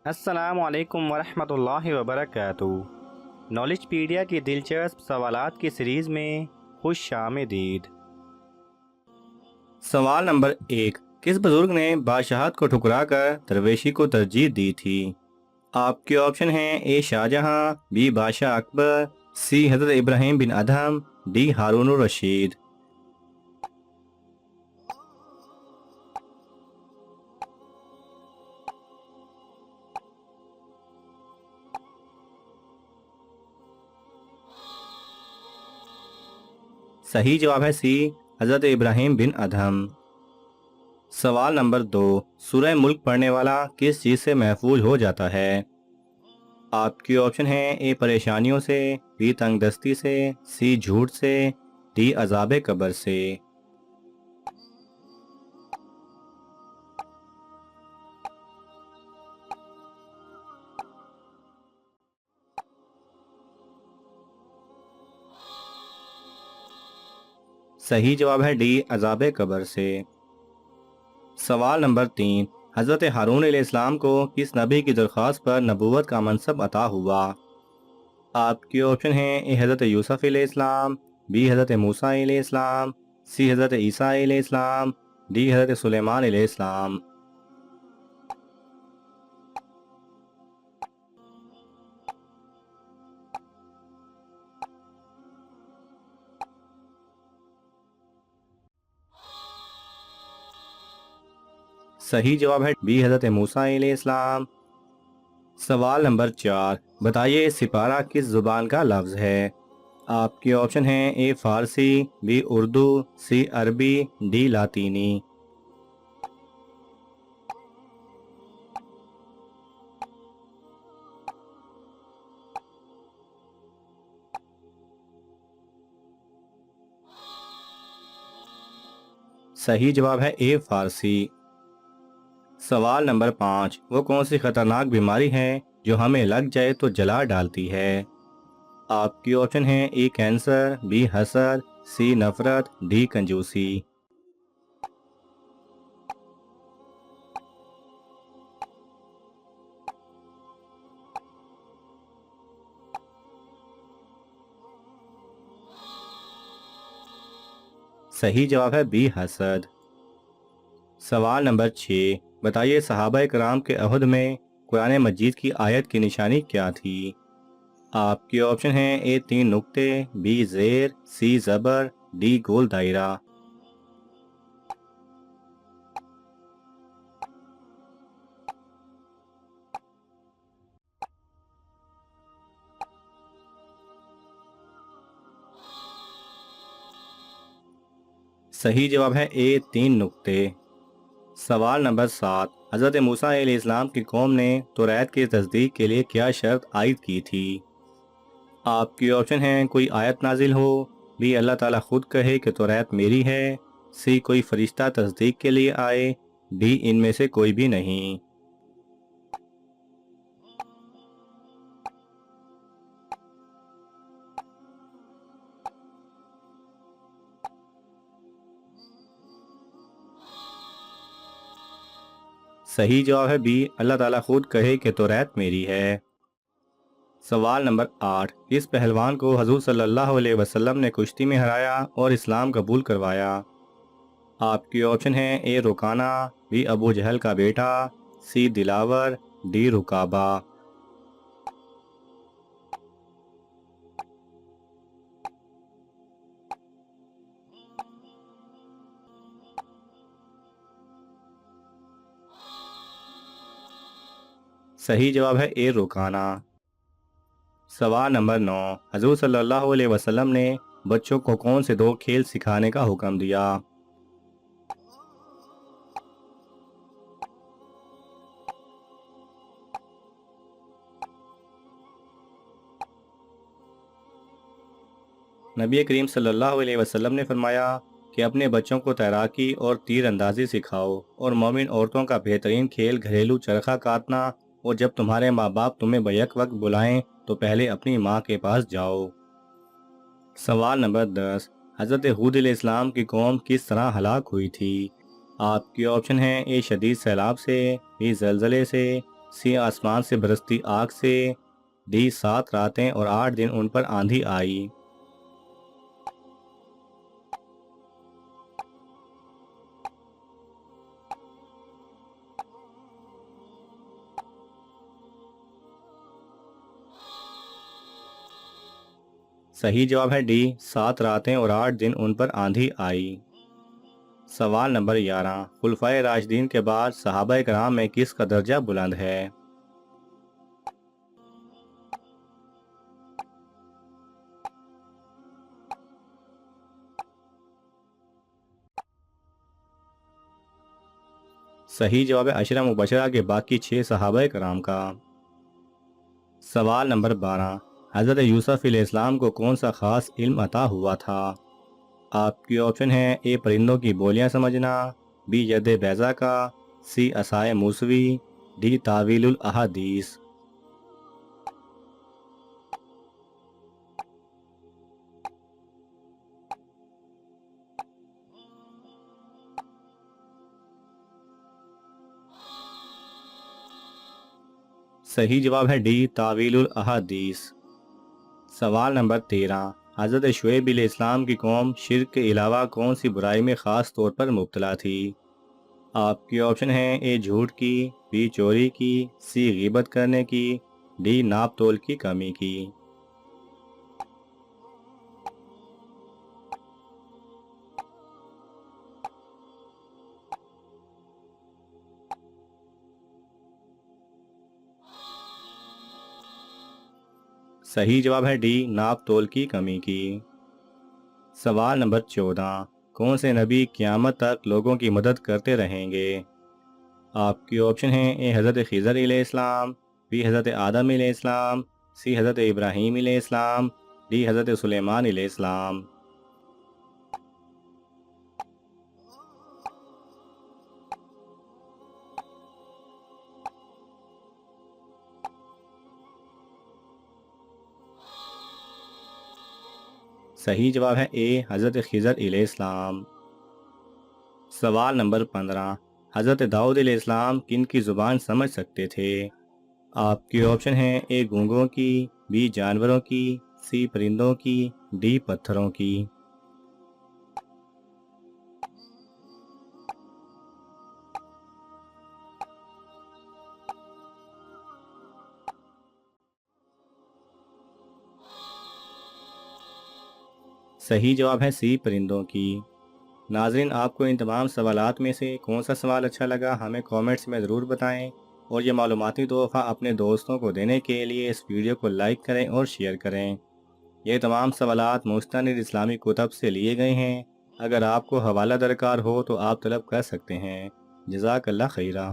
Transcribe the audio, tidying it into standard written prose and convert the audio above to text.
السلام علیکم ورحمۃ اللہ وبرکاتہ۔ نالج پیڈیا کی دلچسپ سوالات کی سیریز میں خوش آمدید۔ سوال نمبر 1، کس بزرگ نے بادشاہت کو ٹھکرا کر درویشی کو ترجیح دی تھی؟ آپ کے آپشن ہیں اے شاہجہاں، بی بادشاہ اکبر، سی حضرت ابراہیم بن ادہم، ڈی ہارون الرشید۔ صحیح جواب ہے سی، حضرت ابراہیم بن ادہم۔ سوال نمبر 2، سورہ ملک پڑھنے والا کس چیز سے محفوظ ہو جاتا ہے؟ آپ کے آپشن ہیں اے پریشانیوں سے، بی تنگ دستی سے، سی جھوٹ سے، ڈی عذاب قبر سے۔ صحیح جواب ہے ڈی عذاب قبر سے۔ سوال نمبر 3، حضرت ہارون علیہ السلام کو کس نبی کی درخواست پر نبوت کا منصب عطا ہوا؟ آپ کے آپشن ہیں اے حضرت یوسف علیہ السلام، بی حضرت موسیٰ علیہ السلام، سی حضرت عیسیٰ علیہ السلام، ڈی حضرت سلیمان علیہ السلام۔ صحیح جواب ہے بی حضرت موسیٰ علیہ السلام۔ سوال نمبر 4، بتائیے سپارہ کس زبان کا لفظ ہے؟ آپ کے آپشن ہیں اے فارسی، بی اردو، سی عربی، ڈی لاطینی۔ صحیح جواب ہے اے فارسی۔ سوال نمبر 5، وہ کون سی خطرناک بیماری ہے جو ہمیں لگ جائے تو جلا ڈالتی ہے؟ آپ کی آپشن ہیں اے کینسر، بی حسد، سی نفرت، ڈی کنجوسی۔ صحیح جواب ہے بی حسد۔ سوال نمبر 6، بتائیے صحابہ کرام کے عہد میں قرآن مجید کی آیت کی نشانی کیا تھی؟ آپ کے آپشن ہیں اے 3 نقطے، بی زیر، سی زبر، ڈی گول دائرہ۔ صحیح جواب ہے اے 3 نقطے۔ سوال نمبر 7، حضرت موسیٰ علیہ السلام کی قوم نے توریت کی تصدیق کے لیے کیا شرط عائد کی تھی؟ آپ کی آپشن ہیں کوئی آیت نازل ہو، بی اللہ تعالیٰ خود کہے کہ توریت میری ہے، سی کوئی فرشتہ تصدیق کے لیے آئے، ڈی ان میں سے کوئی بھی نہیں۔ صحیح جواب ہے بی اللہ تعالیٰ خود کہے کہ توریت میری ہے۔ سوال نمبر 8، کس پہلوان کو حضور صلی اللہ علیہ وسلم نے کشتی میں ہرایا اور اسلام قبول کروایا؟ آپ کی آپشن ہیں اے رکانہ، بی ابو جہل کا بیٹا، سی دلاور، ڈی رکابہ۔ صحیح جواب ہے اے رکانہ۔ سوال نمبر 9، حضور صلی اللہ علیہ وسلم نے بچوں کو کون سے 2 کھیل سکھانے کا حکم دیا؟ نبی کریم صلی اللہ علیہ وسلم نے فرمایا کہ اپنے بچوں کو تیراکی اور تیر اندازی سکھاؤ، اور مومن عورتوں کا بہترین کھیل گھریلو چرخہ کاٹنا، اور جب تمہارے ماں باپ تمہیں بیک وقت بلائیں تو پہلے اپنی ماں کے پاس جاؤ۔ سوال نمبر 10، حضرت ہود علیہ السلام کی قوم کس طرح ہلاک ہوئی تھی؟ آپ کے آپشن ہیں اے شدید سیلاب سے، بی زلزلے سے، سی آسمان سے برستی آگ سے، ڈی 7 راتیں اور 8 دن ان پر آندھی آئی۔ صحیح جواب ہے ڈی 7 راتیں اور 8 دن ان پر آندھی آئی۔ سوال نمبر 11، خلفائے راشدین کے بعد صحابہ کرام میں کس کا درجہ بلند ہے؟ صحیح جواب ہے عشرہ مبشرہ کے باقی 6 صحابہ کرام کا۔ سوال نمبر 12، حضرت یوسف علیہ السلام کو کون سا خاص علم عطا ہوا تھا؟ آپ کی آپشن ہے اے پرندوں کی بولیاں سمجھنا، بی ید بیضا کا، سی عصائے موسوی، ڈی تاویل الاحادیث۔ صحیح جواب ہے ڈی تاویل الاحادیث۔ سوال نمبر 13، حضرت شعیب علیہ السلام کی قوم شرک کے علاوہ کون سی برائی میں خاص طور پر مبتلا تھی؟ آپ کی آپشن ہیں اے جھوٹ کی، بی چوری کی، سی غیبت کرنے کی، ڈی ناپ تول کی کمی کی۔ صحیح جواب ہے ڈی ناپ تول کی کمی کی۔ سوال نمبر 14، کون سے نبی قیامت تک لوگوں کی مدد کرتے رہیں گے؟ آپ کی آپشن ہیں اے حضرت خضر علیہ السلام، بی حضرت آدم علیہ السلام، سی حضرت ابراہیم علیہ السلام، ڈی حضرت سلیمان علیہ السلام۔ صحیح جواب ہے اے حضرت خضر علیہ السلام۔ سوال نمبر 15، حضرت داؤد علیہ السلام کن کی زبان سمجھ سکتے تھے؟ آپ کی آپشن ہیں اے گونگوں کی، بی جانوروں کی، سی پرندوں کی، ڈی پتھروں کی۔ صحیح جواب ہے سی پرندوں کی۔ ناظرین، آپ کو ان تمام سوالات میں سے کون سا سوال اچھا لگا ہمیں کامنٹس میں ضرور بتائیں، اور یہ معلوماتی تحفہ اپنے دوستوں کو دینے کے لیے اس ویڈیو کو لائک کریں اور شیئر کریں۔ یہ تمام سوالات مستند اسلامی کتب سے لیے گئے ہیں۔ اگر آپ کو حوالہ درکار ہو تو آپ طلب کر سکتے ہیں۔ جزاک اللہ خیرہ۔